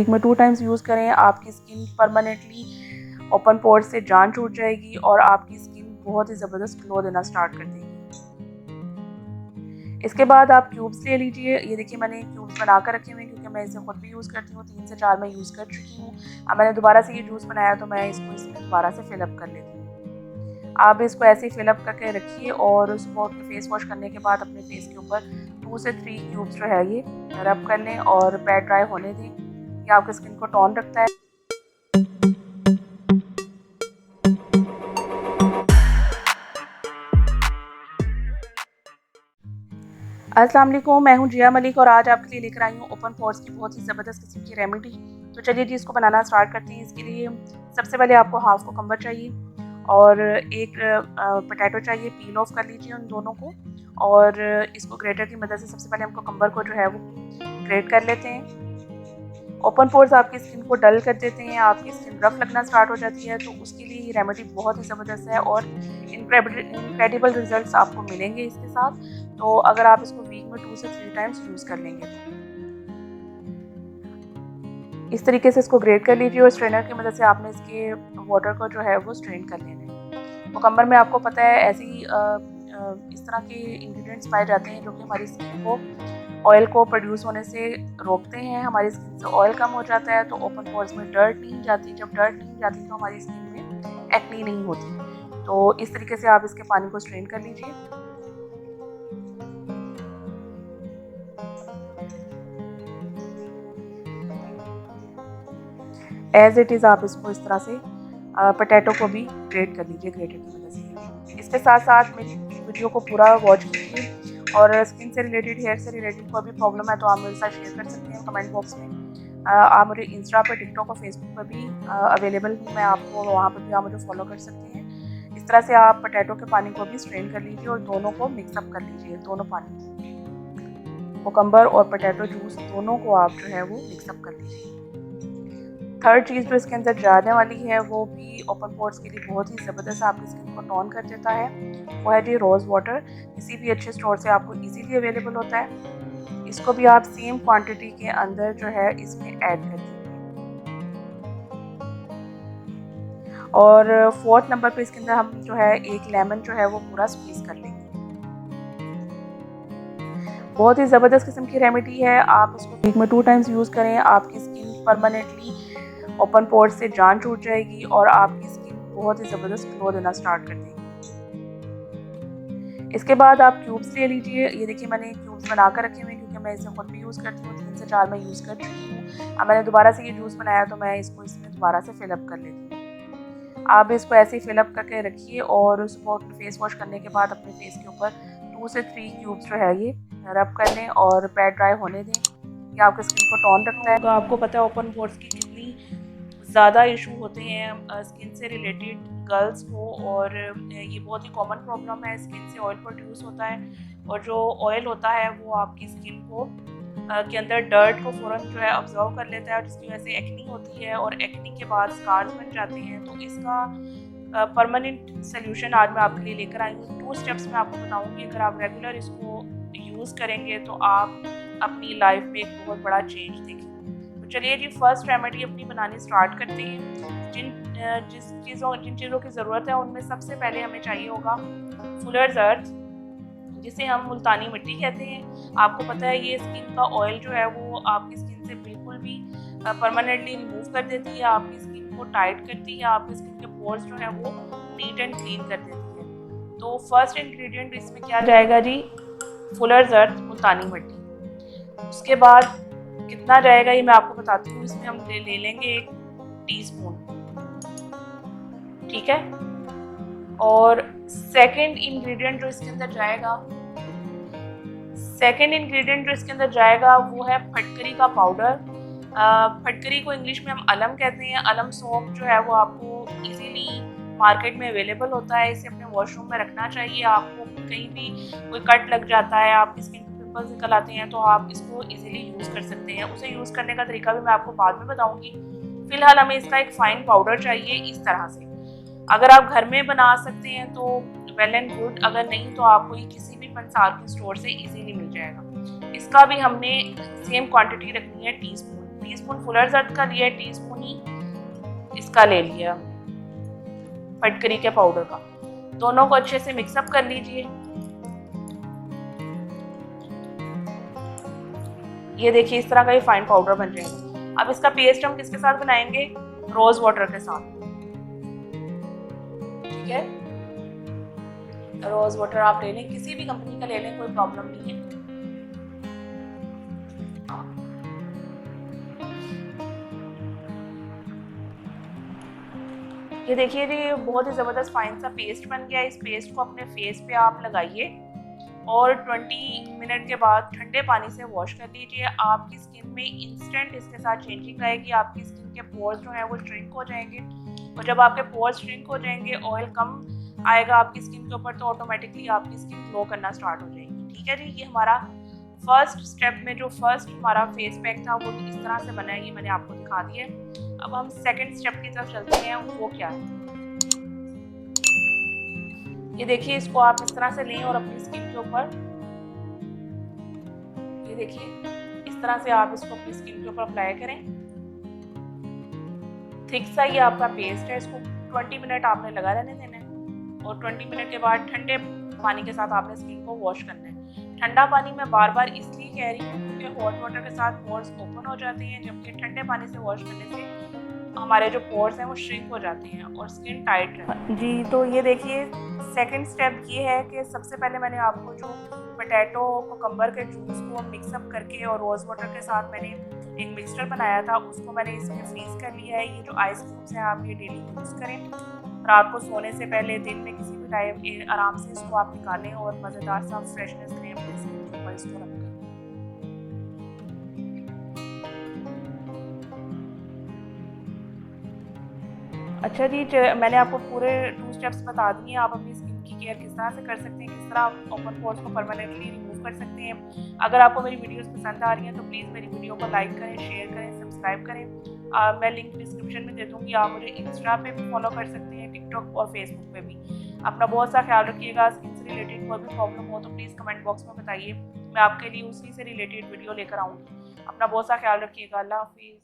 Week में 2 times use करें, आपकी स्किन परमानेंटली ओपन पोर्स से जान छूट जाएगी और आपकी स्किन बहुत ही ज़बरदस्त ग्लो देना स्टार्ट कर देगी। इसके बाद आप क्यूब्स ले लीजिए। ये देखिए मैंने क्यूब्स बना कर रखे हुए हैं क्योंकि मैं इसे खुद भी यूज़ करती हूँ। 3 से 4 मैं यूज़ कर चुकी हूँ। अब मैंने दोबारा से ये जूस बनाया तो मैं इसको इसमें दोबारा से फिलअप कर लेती हूँ। आप इसको ऐसे ही फिलअप करके रखिए और सुबह उठ के फेस वॉश करने के बाद अपने फेस के ऊपर 2 से 3 क्यूब्स जो है ये रब कर लें और पैड ड्राई होने दें। ये आपकी स्किन को टोन रखता है। अस्सलाम वालेकुम, मैं हूँ जिया मलिक और आज आपके लिए लेकर आई हूँ ओपन पोर्स की बहुत ही ज़बरदस्त किस्म की रेमेडी। तो चलिए जी इसको बनाना स्टार्ट करते हैं। इसके लिए सबसे पहले आपको हाफ कुकम्बर चाहिए और एक पोटैटो चाहिए। पील ऑफ कर लीजिए उन दोनों को और इसको ग्रेटर की मदद से सबसे पहले हम कुकम्बर को जो है वो ग्रेट कर लेते हैं। ओपन पोर्स आपकी स्किन को डल कर देते हैं, आपकी स्किन रफ लगना स्टार्ट हो जाती है, तो उसके लिए ये रेमेडी बहुत ही ज़बरदस्त है और इनक्रेडिबल रिजल्ट्स आपको मिलेंगे इसके साथ। तो अगर आप इसको वीक में 2 से 3 टाइम्स यूज़ कर लेंगे तो इस तरीके से इसको ग्रेट कर लीजिए और स्ट्रेनर की मदद से आपने इसके वाटर को जो है वो स्ट्रेन कर लेना है। कुकम्बर में आपको पता है ऐसे ही इस तरह के इंग्रेडिएंट्स पाए जाते हैं जो कि हमारी स्किन को ऑयल को प्रोड्यूस होने से रोकते हैं। हमारी स्किन से ऑयल कम हो जाता है तो ओपन पोर्स में डर्ट नहीं जाती। जब डर्ट नहीं जाती तो हमारी स्किन में एक्नी नहीं होती। तो इस तरीके से आप इसके पानी को स्ट्रेन कर लीजिए। एज इट इज़ आप इसको इस तरह से पोटैटो को भी ग्रेट कर लीजिए ग्रेटर की मदद से। इसके साथ साथ मेरी वीडियो को पूरा वॉच कीजिए और स्किन से रिलेटेड, हेयर से रिलेटेड कोई भी प्रॉब्लम है तो आप मेरे साथ शेयर कर सकते हैं कमेंट बॉक्स में। आप मुझे इंस्टा पर, टिकटॉक और फेसबुक पर भी अवेलेबल हूँ मैं, आपको वहाँ पर भी आप मुझे फॉलो कर सकते हैं। इस तरह से आप पोटैटो के पानी को भी स्ट्रेन कर लीजिए और दोनों को मिक्सअप कर लीजिए। दोनों पानी, कुकम्बर और पोटैटो जूस दोनों को आप जो है वो मिक्सअप कर लीजिए। थर्ड चीज़ जो इसके अंदर जाने वाली है वो भी ओपन पोर्स के लिए बहुत ही ज़बरदस्त आपकी स्किन को टोन कर देता है, वो है जी रोज़ वाटर। किसी भी अच्छे स्टोर से आपको इजीली अवेलेबल होता है। इसको भी आप सेम क्वांटिटी के अंदर जो है इसमें ऐड कर दीजिए। और फोर्थ नंबर पे इसके अंदर हम जो है एक लेमन जो है वो पूरा स्क्वीज़ कर लेंगे। बहुत ही ज़बरदस्त किस्म की रेमेडी है। आप इसको वीक में 2 टाइम्स यूज़ करें, आपकी स्किन परमानेंटली ओपन पोर्स से जान छूट जाएगी और आपकी स्किन बहुत ही ज़बरदस्त ग्लो देना स्टार्ट कर देगी। इसके बाद आप क्यूब्स ले लीजिए। ये देखिए मैंने क्यूब्स बना कर रखे हुए हैं क्योंकि मैं इसे खुद भी यूज़ करती हूँ। 3 से 4 मैं यूज़ कर चुकी हूँ। अब मैंने दोबारा से ये जूस बनाया तो मैं इसको इसमें दोबारा से फिलअप कर लेती हूँ। आप इसको ऐसे ही फिलअप करके रखिए और सुबह फेस वॉश करने के बाद अपने फेस के ऊपर 2 से 3 क्यूब्स जो है ये रब कर लें और पैड ड्राई होने दें। ये आपकी स्किन को टोन रखता है। आपको पता है ओपन पोर्स की कितनी ज़्यादा इशू होते हैं स्किन से रिलेटेड गर्ल्स को, और ये बहुत ही कॉमन प्रॉब्लम है। स्किन से ऑयल प्रोड्यूस होता है और जो ऑयल होता है वो आपकी स्किन को के अंदर डर्ट को फ़ौरन जो है ऑब्जर्व कर लेता है और जिसकी वजह से एक्नी होती है और एक्नी के बाद स्कार्स बन जाते हैं। तो इसका परमानेंट सोल्यूशन आज मैं आपके लिए लेकर आई हूँ। 2 स्टेप्स मैं आपको बताऊँगी। अगर आप रेगुलर इसको यूज़ करेंगे तो आप अपनी लाइफ में एक बहुत बड़ा चेंज देखेंगे। तो चलिए जी फर्स्ट रेमेडी अपनी बनानी स्टार्ट करते हैं। जिन चीज़ों की ज़रूरत है उनमें सबसे पहले हमें चाहिए होगा फुलर्स अर्थ, जिसे हम मुल्तानी मिट्टी कहते हैं। आपको पता है ये स्किन का ऑयल जो है वो आपकी स्किन से बिल्कुल भी परमानेंटली रिमूव कर देती है, आपकी स्किन को टाइट करती है, आपकी स्किन के पोर्स जो है वो नीट एंड क्लीन कर देती है। तो फर्स्ट इंग्रेडिएंट इसमें क्या जाएगा जी, फुलर्स अर्थ मुल्तानी मिट्टी। उसके बाद कितना जाएगा ये मैं आपको बताती हूँ। इसमें हम ले लेंगे 1 टीस्पून, ठीक है। और सेकंड इंग्रेडिएंट जो इसके अंदर जाएगा वो है फटकरी का पाउडर। फटकरी को इंग्लिश में हम अलम कहते हैं। अलम सोप जो है वो आपको इजीली मार्केट में अवेलेबल होता है। इसे अपने वॉशरूम में रखना चाहिए। आपको कहीं भी कोई कट लग जाता है, आपकी स्किन पिंपल्स निकल आते हैं तो आप इसको इजीली यूज़ कर सकते हैं। उसे यूज़ करने का तरीका भी मैं आपको बाद में बताऊंगी। फिलहाल हमें इसका एक फाइन पाउडर चाहिए इस तरह से। अगर आप घर में बना सकते हैं तो वेल एंड गुड, अगर नहीं तो आपको ये किसी भी पंसार के स्टोर से इजीली मिल जाएगा। इसका भी हमने सेम क्वांटिटी रखनी है, टीस्पून टीस्पून फुलर जर्द का लिया है, टीस्पून ही इसका ले लिया फटकरी के पाउडर का। दोनों को अच्छे से मिक्सअप कर लीजिए। ये देखिए इस तरह का ये फाइन पाउडर बन जाएगा। अब इसका पेस्ट हम किसके साथ बनाएंगे? रोज वाटर के साथ, ठीक है। रोज वाटर आप ले लें, किसी भी कंपनी का ले लें, कोई प्रॉब्लम नहीं है। ये देखिए जी बहुत ही ज़बरदस्त फाइन सा पेस्ट बन गया। इस पेस्ट को अपने फेस पे आप लगाइए और 20 मिनट के बाद ठंडे पानी से वॉश कर लीजिए। आपकी स्किन में इंस्टेंट इसके साथ चेंजिंग आएगी। आपकी स्किन के पोर्स जो हैं वो श्रिंक हो जाएंगे, और जब आपके पोर्स श्रिंक हो जाएंगे, ऑयल कम आएगा आपकी स्किन के ऊपर, तो ऑटोमेटिकली आपकी स्किन ग्लो करना स्टार्ट हो जाएगी, ठीक है जी। ये हमारा फर्स्ट स्टेप में जो फर्स्ट हमारा फेस पैक था वो इस तरह से बना है, ये मैंने आपको दिखा दिया। अब हम सेकंड स्टेप की तरफ चलते हैं, वो क्या है। ये देखिए इसको आप इस तरह से लें और अपनी स्किन के ऊपर, ये देखिए इस तरह से आप इसको अपनी स्किन के ऊपर अप्लाई करें। थिक सा ये आपका पेस्ट है, इसको 20 मिनट आपने लगा रहने देना है, और 20 मिनट के बाद ठंडे पानी के साथ आपने स्किन को वॉश करना है। ठंडा पानी मैं बार बार इसलिए कह रही हूँ क्योंकि हॉट वाटर के साथ पोर्स ओपन हो जाते हैं, जबकि ठंडे पानी से वॉश करने से हमारे जो पोर्स हैं वो श्रिंक हो जाते हैं और स्किन टाइट रहती है जी। तो ये देखिए सेकंड स्टेप ये है कि सबसे पहले मैंने आपको जो पोटैटो कोकम्बर के जूस को मिक्सअप करके और रोज़ वाटर के साथ मैंने एक मिक्सचर बनाया था, उसको मैंने इसमें फ्रीज़ कर लिया है। ये जो आइस क्यूब्स हैं आप ये डेली यूज़ करें, रात को सोने से पहले, दिन में किसी भी टाइम आराम से इसको आप निकालें और मज़ेदार सा फ्रेशनेस करें अपने स्किन के ऊपर इसको रखकर। अच्छा जी, मैंने आपको पूरे 2 स्टेप्स बता दिए। आप अपनी स्किन की केयर किस तरह से कर सकते हैं, किस तरह आप ओपन पोर्स को परमानेंटली रिमूव कर सकते हैं। अगर आपको मेरी वीडियोस पसंद आ रही हैं तो प्लीज़ मेरी वीडियो को लाइक करें, शेयर करें, सब्सक्राइब करें। मैं लिंक डिस्क्रिप्शन में दे दूँगी। आप मुझे इंस्टा पे भी फॉलो कर सकते हैं, टिकटॉक और फेसबुक पे भी। अपना बहुत सा ख्याल रखिएगा। स्किन से रिलेटेड कोई भी प्रॉब्लम हो तो प्लीज़ कमेंट बॉक्स में बताइए, मैं आपके लिए उसी से रिलेटेड वीडियो लेकर आऊँगी। अपना बहुत सा ख्याल रखिएगा। अल्लाह हाफिज़।